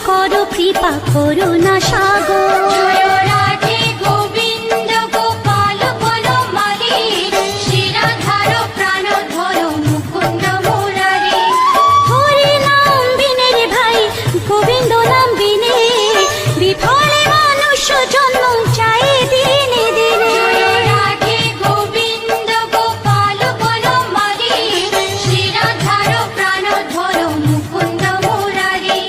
করো কৃপা করুণা সাগর। রাধে গোবিন্দ গোপাল বনমালী, শিরাধার প্রাণধর মুকুন্দ মুরারি। হরি নাম বিনে রে ভাই, গোবিন্দ নাম বিনে, বিফলে মানুষ জন্ম চাই দিনে দিনে। রাধে গোবিন্দ গোপাল বনমালী, শিরাধার প্রাণধর মুকুন্দ মুরারি।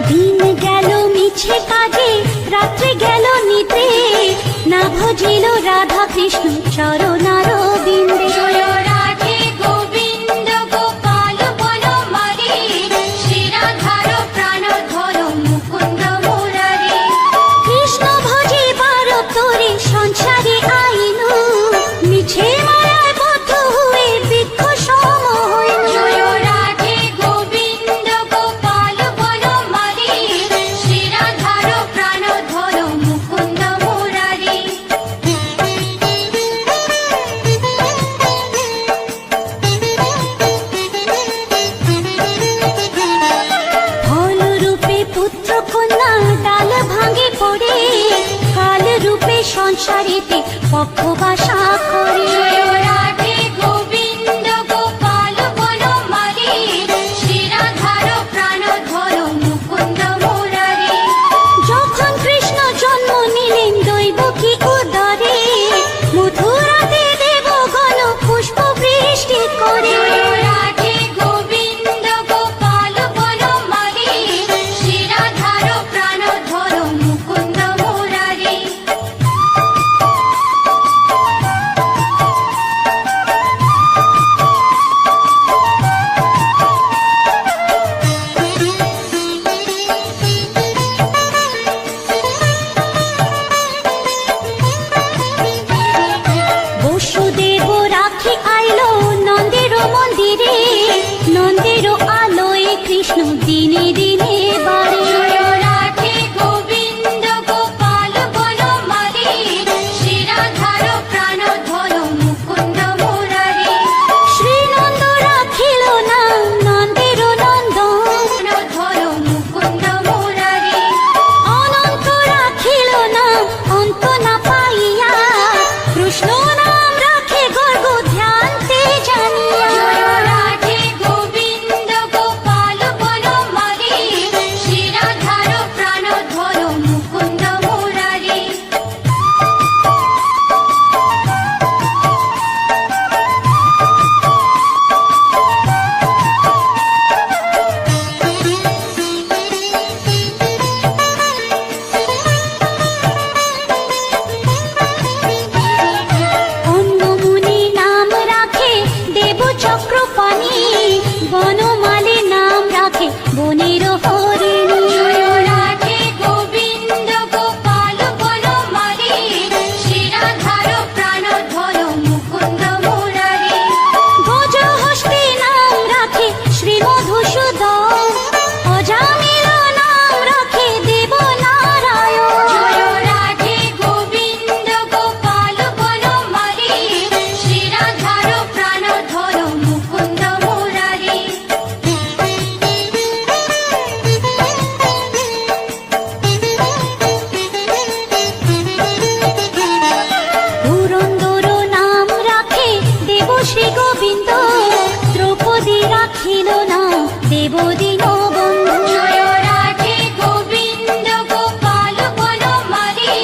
দিন গেল মিছে কাজে, রাত্রি গেল নিদ্রে, না ভজিল রাধা কৃষ্ণ চরণার বিন্দে। রাধে গোবিন্দ গোপাল বনমালী, শিরাধার প্রাণধর মুকুন্দ মুরারি। কৃষ্ণ ভজিবার তোরে সংসারে আইনু, মিছে মায়ায় বদ্ধ হয়ে বৃক্ষ সম হইনু। রাধে গোবিন্দ গোপাল বনমালী, শিরাধার প্রাণধর মুকুন্দ মুরারি। ফল রূপে পুত্র কন্যা ডাল ভাঙে পড়ে, কাল রূপে সংসারেতে পক্ষ বাসা করে। রাধে গোবিন্দ গোপাল বনমালী, শিরাধার প্রাণধর মুকুন্দ মুরারি। যখন কৃষ্ণ জন্ম নিলেন দৈবকী উদরে, মথুরাতে দেবগণ পুষ্প বৃষ্টি করে। রাধে গোবিন্দ গোপাল বনমালী, শিরাধার প্রাণধর মুকুন্দ মুরারি। বসুদেব রাখি আইলো নন্দের মন্দিরে, নন্দের আলোয় কৃষ্ণ দিনে দিনে বাড়ে। রাধে গোবিন্দ গোপাল বনমালী, শিরাধার প্রাণধর মুকুন্দ মুরারি। শ্রীনন্দ রাখিল না নন্দের নন্দন, প্রাণধর মুকুন্দ মুরারি। অনন্ত রাখিল না অন্ত না পাইয়া, কৃষ্ণ নাম রাখে গর্গ ধ্যানতে জানিয়া। রাধে গোবিন্দ গোপাল বনমালী, শিরাধার প্রাণধর মুকুন্দ মুরারি। অন্নমুনি নাম রাখে দেব চক্রপাণি, বনমালী নাম রাখে বনের হরিণী। রাধে গোবিন্দ গোপাল বনমালী, শিরাধার প্রাণধর মুকুন্দ মুরারি। গজহস্তি নাম রাখে শ্রী মধুসূদন, অজামিল নাম রাখে দেব নারায়ণ। রাধে গোবিন্দ গোপাল বনমালী, শিরাধার প্রাণধর মুকুন্দ মুরারি। পুরন্দর নাম রাখে দেব শ্রী গোবিন্দ, দ্রৌপদী রাখিল না দেব দীনবন্ধু। রাধে গোবিন্দ গোপাল বনমালী,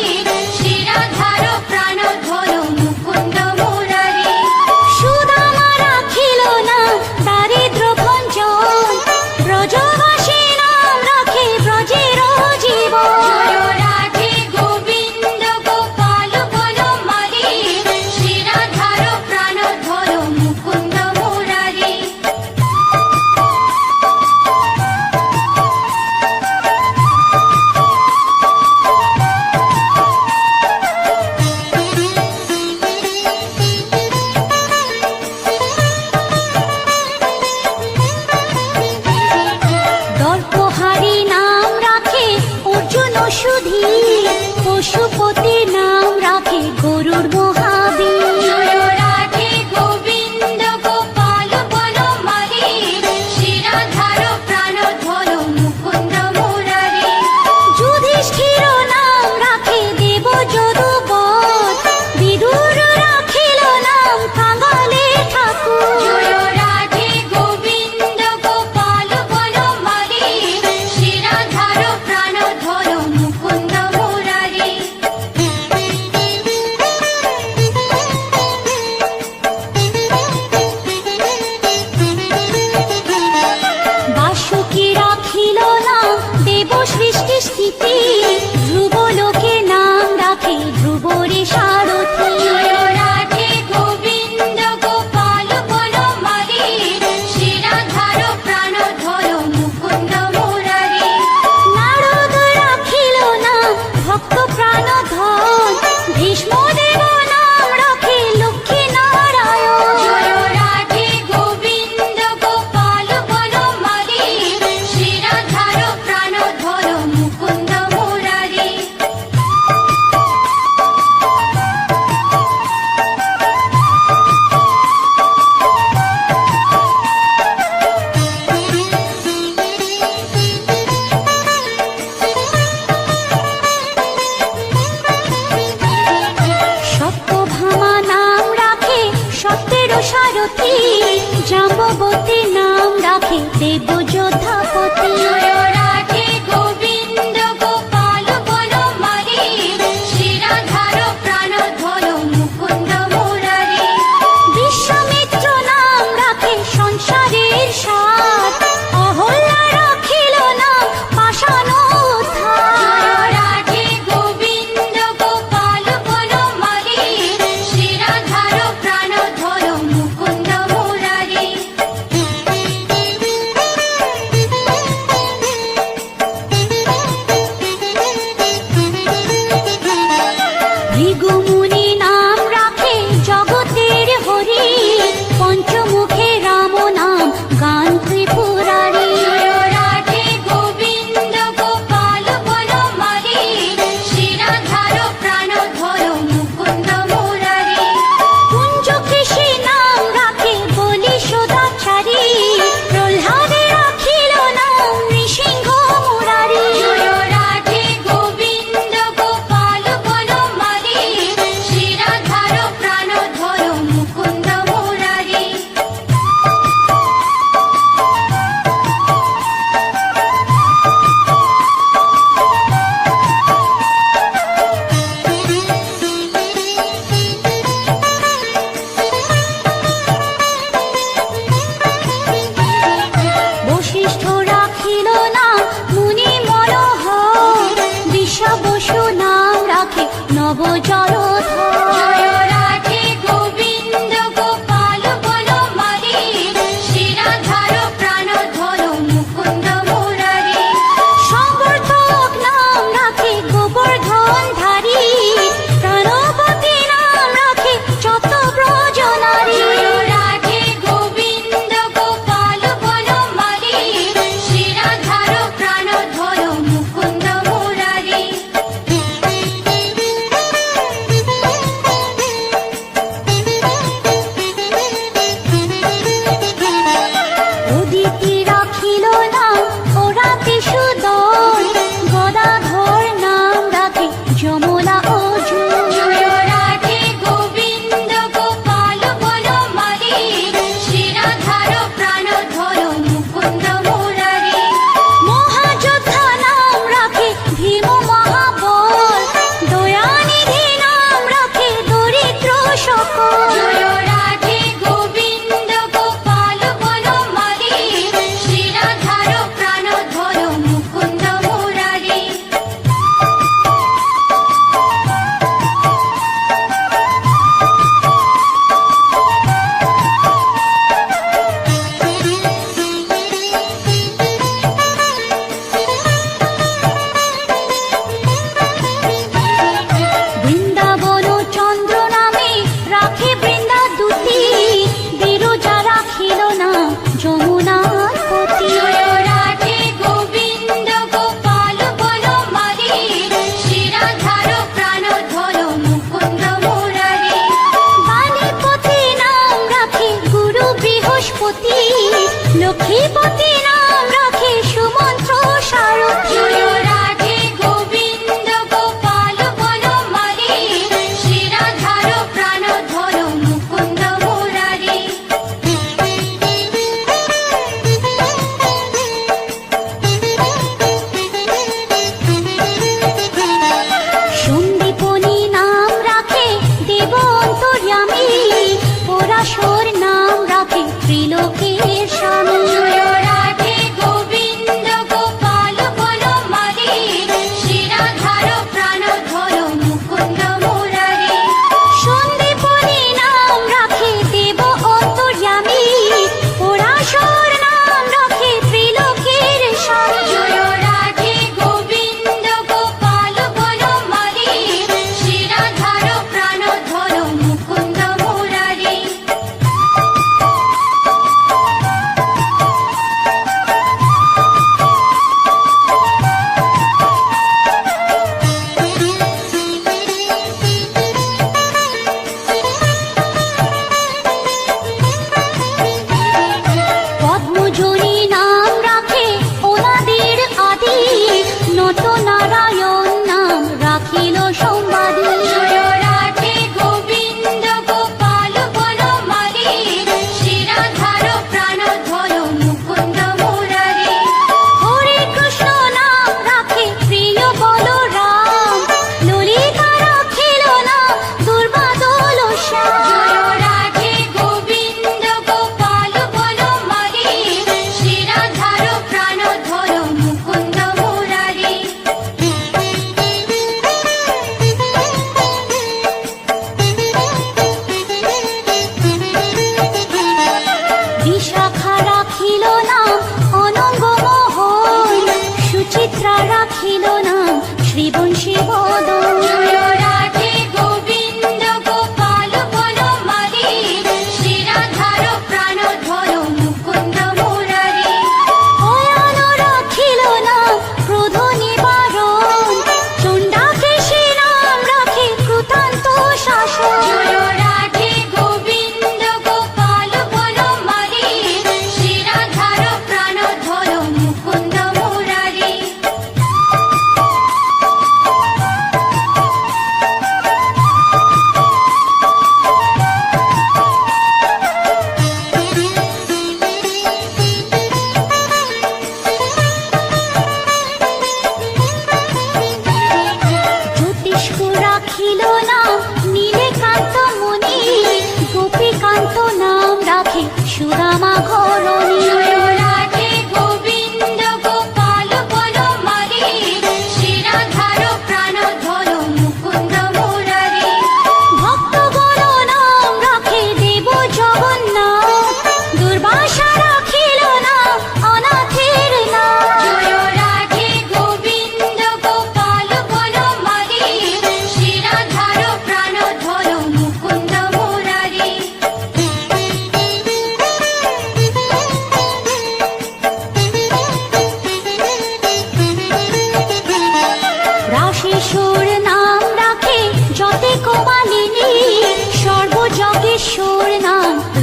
শিরাধার প্রাণধর মুকুন্দ মুরারি। সুদামা রাখিল না দারিদ্র ভঞ্জন, ব্রজবাসী নাম রাখে ব্রজের জীবন। রাধে গোবিন্দ গোপাল বনমালী, শিরাধার প্রাণধর মুকুন্দ মুরারি। জাম্ববতী নাম রাখে দেব যোধাপতি। জয় রাধে গোবিন্দ গোপাল বনমালী, শ্রীরাধার প্রাণধন মুকুন্দ মুরারি। বিশ্বামিত্র নাম রাখে সংসারের সার, অহল্যা রাখিল নাম পাষাণ উদ্ধার। জয় রাধে গোবিন্দ গোপাল বনমালী, শ্রীরাধার প্রাণধন মুকুন্দ মুরারি।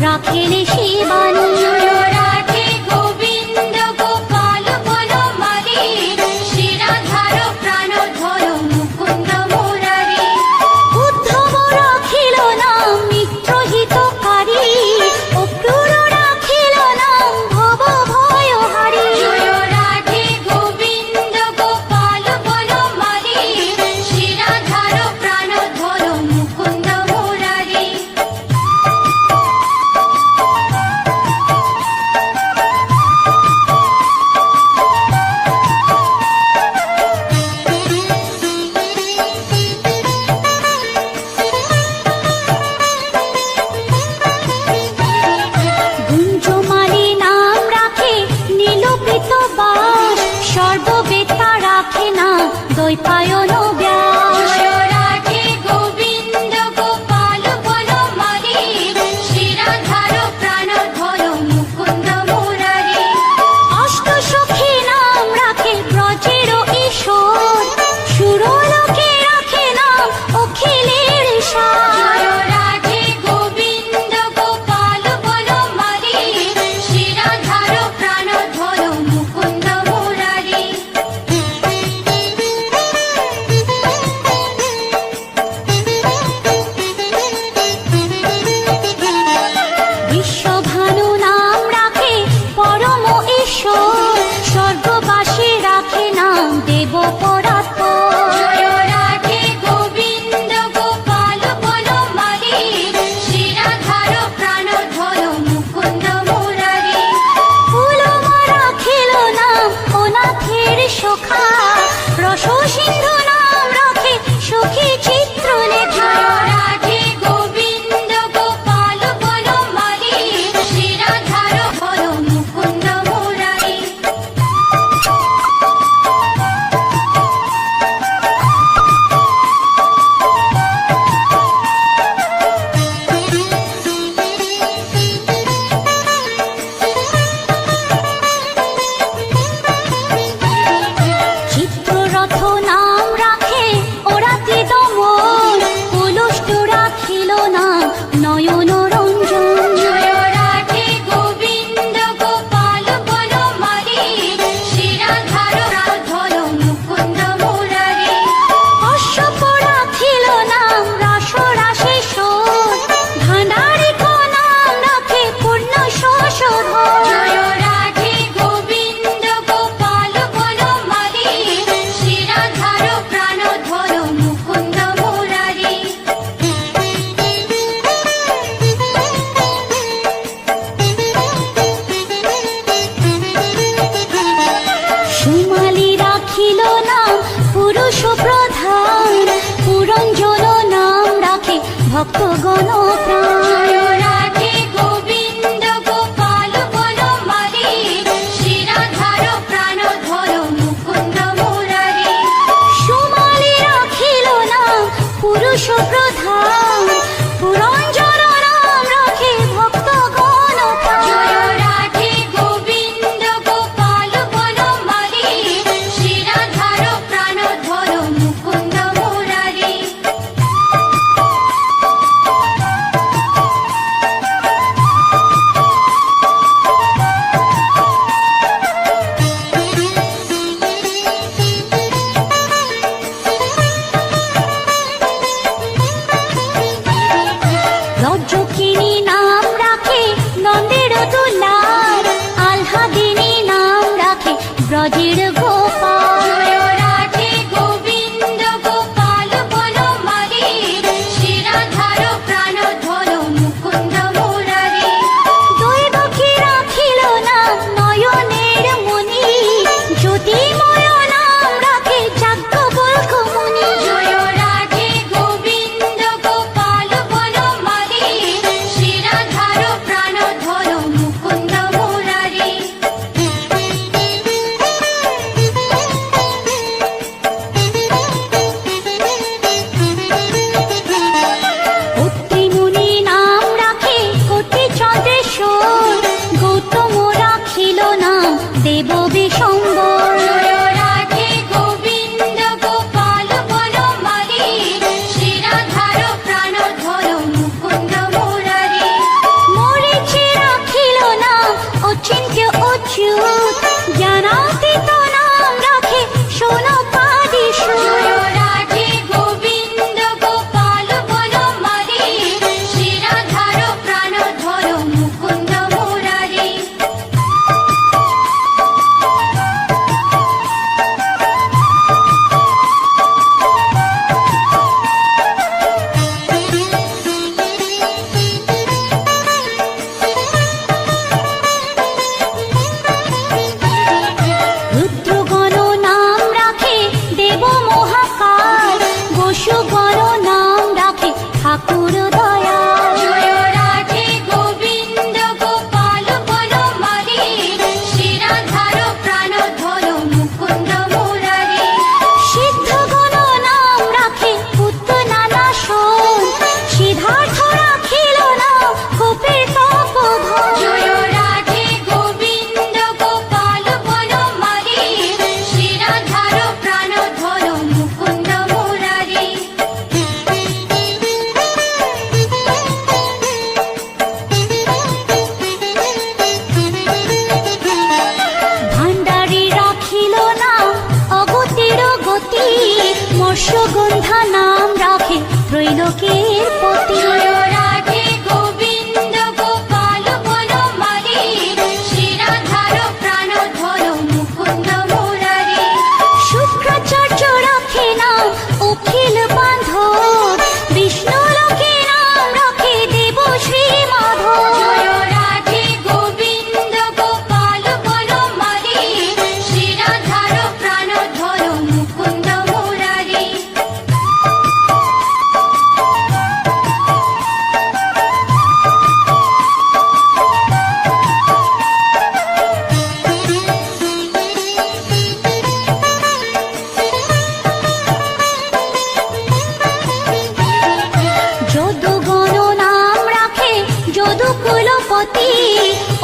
রাখেলে শিবানী। জয় রাধে গোবিন্দ গোপাল বনমালী, শ্রীরাধার প্রাণধর মুকুন্দ মুরারি। উদ্ধব রাখিল নাম মিত্রহিতকারী, অক্রূর রাখিল নাম ভব ভয়হারী। জয় রাধে গোবিন্দ গোপাল বনমালী, শ্রীরাধার প্রাণধর মুকুন্দ মুরারি। গুঞ্জমালী নাম রাখে নীলপিত বাস, সর্ববেত্তা রাখে না দ্বৈপায়ন ব্যাস। জয় রাধে গোবিন্দ গোপাল বনমালী, শ্রীরাধার প্রাণধর মুকুন্দ মুরারি। অষ্টসখী নাম রাখে ব্রজের ঈশ্বর, সুরলোকে রাখে নাম অখিলের সার। জয় রাধে গোবিন্দ গোপাল বনমালী, শ্রীরাধার প্রাণধর মুকুন্দ মুরারি। বিশ্বভানু নাম রাখে পরম ঈশ্বর, স্বর্গবাসী রাখে নাম দেব পরাৎপর। জয় রাধে গোবিন্দ গোপাল বনমালী, শ্রীরাধার প্রাণধর মুকুন্দ মুরারি। ফুলমা রাখিল নাম অনাথের সখা, রস সিন্ধু নাম রাখে সখী চিত্রলেখা। জয় রাধে গোবিন্দ গোপাল বনমালী, শ্রীরাধার হর মুকুন্দ মুরারি। চিত্ররথ নাম রাখে ওরাতি দমন, পুলুষ্ট রাখিল নাম নয়ন রঞ্জন। জয় রাধে গোবিন্দ গোপাল বনমালী, শ্রীরাধার প্রাণধর মুকুন্দ মুরারি। অশ্বপ রাখিল নাম রাস রাশেশ্বর, ভাণ্ডারিক নাম রাখে পূর্ণ শোষধর। জয় রাধে গোবিন্দ গোপাল বনমালী, শ্রীরাধার প্রাণধর মুকুন্দ মুরারি। সুমালি রাখিল নাম পুরুষ প্রধান, পুরঞ্জন নাম রাখে ভক্তগণ প্রাণ। জয় রাধে গোবিন্দ গোপাল বনমালী, শ্রীরাধার প্রাণধর মুকুন্দ মুরারি। সুমালি রাখিল নাম পুরুষ প্রধান, পুরঞ্জন নাম রাখে ভক্তগণ প্রাণ। জয় রাধে গোবিন্দ গোপাল বনমালী, শ্রীরাধার প্রাণধর মুকুন্দ মুরারি।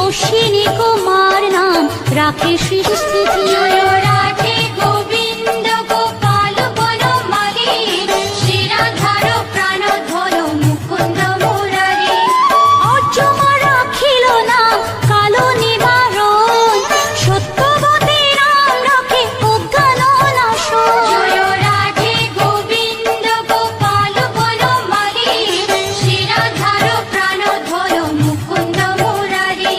অশ্বিনী কুমার নাম রাখে সৃষ্টি জয় রাধে গোবিন্দ গোপাল বনমালী শিরাধার প্রাণধর মুকুন্দ মুরারি অর্জমা রাখিল নাম কালো নিবারণ সত্যবতী নাম রাখে অজ্ঞান নাশন জয় রাধে গোবিন্দ গোপাল বনমালী শিরাধার প্রাণধর মুকুন্দ মুরারি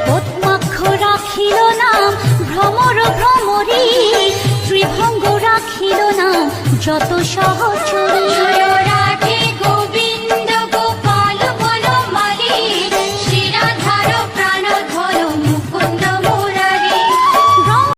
পদ্মাক্ষ রাখিল নাম ভ্রমর ভ্রমরী ত্রিভঙ্গ রাখিল নাম যত সহচরী জয়